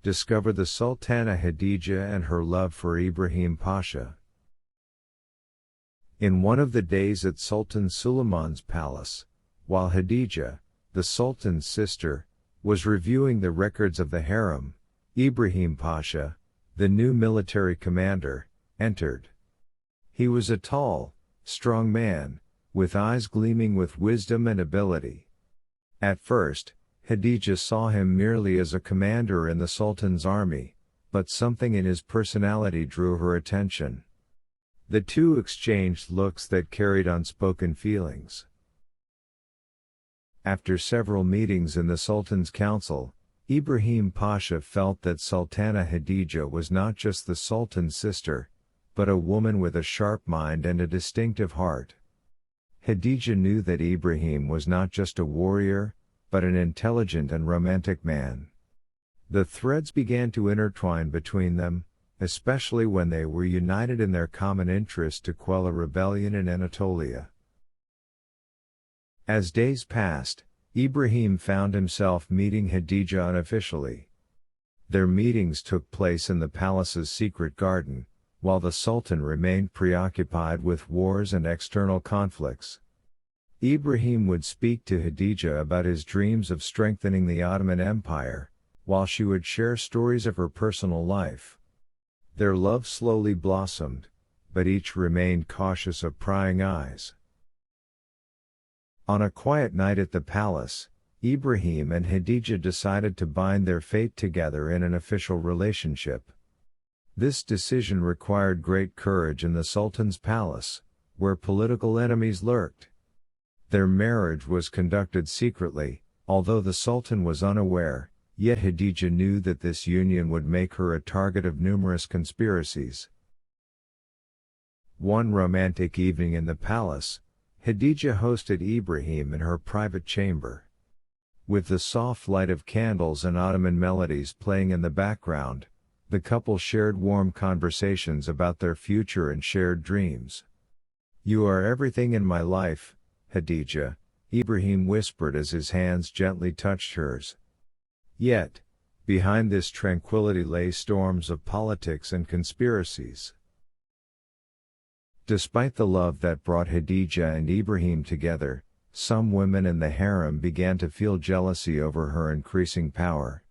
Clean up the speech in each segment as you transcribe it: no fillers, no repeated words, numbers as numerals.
discover the Sultana Khadija and her love for Ibrahim Pasha. In one of the days at Sultan Suleiman's palace, while Khadija, the Sultan's sister, was reviewing the records of the harem, Ibrahim Pasha, the new military commander, entered. He was a tall, strong man, with eyes gleaming with wisdom and ability. At first, Khadija saw him merely as a commander in the Sultan's army, but something in his personality drew her attention. The two exchanged looks that carried unspoken feelings. After several meetings in the Sultan's council, Ibrahim Pasha felt that Sultana Khadija was not just the Sultan's sister, but a woman with a sharp mind and a distinctive heart. Khadija knew that Ibrahim was not just a warrior, but an intelligent and romantic man. The threads began to intertwine between them, especially when they were united in their common interest to quell a rebellion in Anatolia. As days passed, Ibrahim found himself meeting Khadija unofficially. Their meetings took place in the palace's secret garden, while the Sultan remained preoccupied with wars and external conflicts. Ibrahim would speak to Khadija about his dreams of strengthening the Ottoman Empire, while she would share stories of her personal life. Their love slowly blossomed, but each remained cautious of prying eyes. On a quiet night at the palace, Ibrahim and Khadija decided to bind their fate together in an official relationship. This decision required great courage in the Sultan's palace, where political enemies lurked. Their marriage was conducted secretly, although the Sultan was unaware, yet Khadija knew that this union would make her a target of numerous conspiracies. One romantic evening in the palace, Khadija hosted Ibrahim in her private chamber. With the soft light of candles and Ottoman melodies playing in the background, the couple shared warm conversations about their future and shared dreams. "You are everything in my life, Khadija," Ibrahim whispered as his hands gently touched hers. Yet, behind this tranquility lay storms of politics and conspiracies. Despite the love that brought Khadija and Ibrahim together, some women in the harem began to feel jealousy over her increasing power.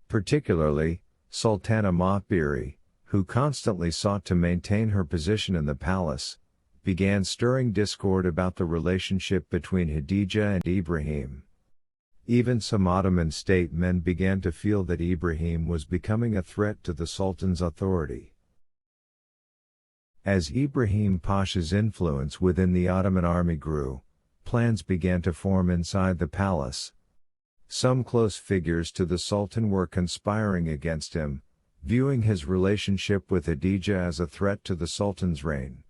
Particularly, Sultana Khadija, who constantly sought to maintain her position in the palace, began stirring discord about the relationship between Khadija and Ibrahim. Even some Ottoman statesmen began to feel that Ibrahim was becoming a threat to the Sultan's authority. As Ibrahim Pasha's influence within the Ottoman army grew, plans began to form inside the palace. Some close figures to the Sultan were conspiring against him, viewing his relationship with Khadija as a threat to the Sultan's reign.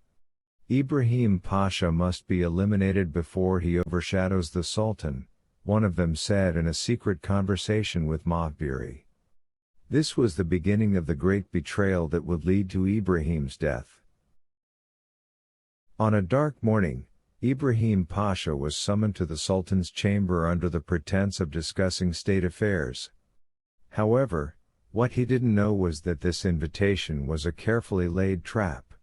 "Ibrahim Pasha must be eliminated before he overshadows the Sultan," one of them said in a secret conversation with Khadija. This was the beginning of the great betrayal that would lead to Ibrahim's death. On a dark morning, Ibrahim Pasha was summoned to the Sultan's chamber under the pretense of discussing state affairs. However, what he didn't know was that this invitation was a carefully laid trap.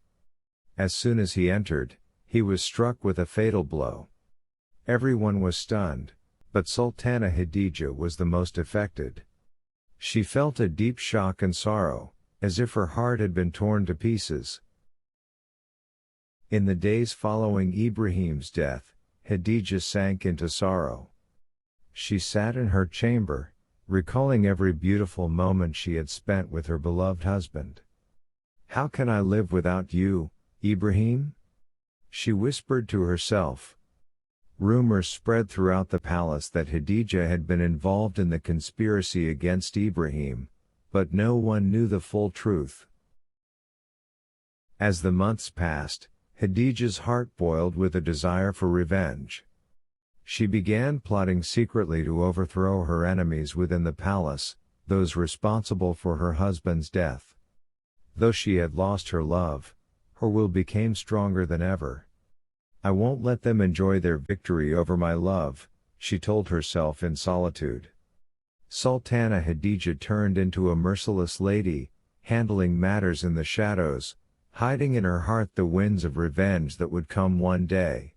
As soon as he entered, he was struck with a fatal blow. Everyone was stunned, but Sultana Khadija was the most affected. She felt a deep shock and sorrow, as if her heart had been torn to pieces. In the days following Ibrahim's death, Khadija sank into sorrow. She sat in her chamber, recalling every beautiful moment she had spent with her beloved husband. "How can I live without you, Ibrahim?" she whispered to herself. Rumors spread throughout the palace that Khadija had been involved in the conspiracy against Ibrahim, but no one knew the full truth. As the months passed, Khadija's heart boiled with a desire for revenge. She began plotting secretly to overthrow her enemies within the palace, those responsible for her husband's death. Though she had lost her love, her will became stronger than ever. "I won't let them enjoy their victory over my love," she told herself in solitude. Sultana Khadija turned into a merciless lady, handling matters in the shadows, hiding in her heart the winds of revenge that would come one day.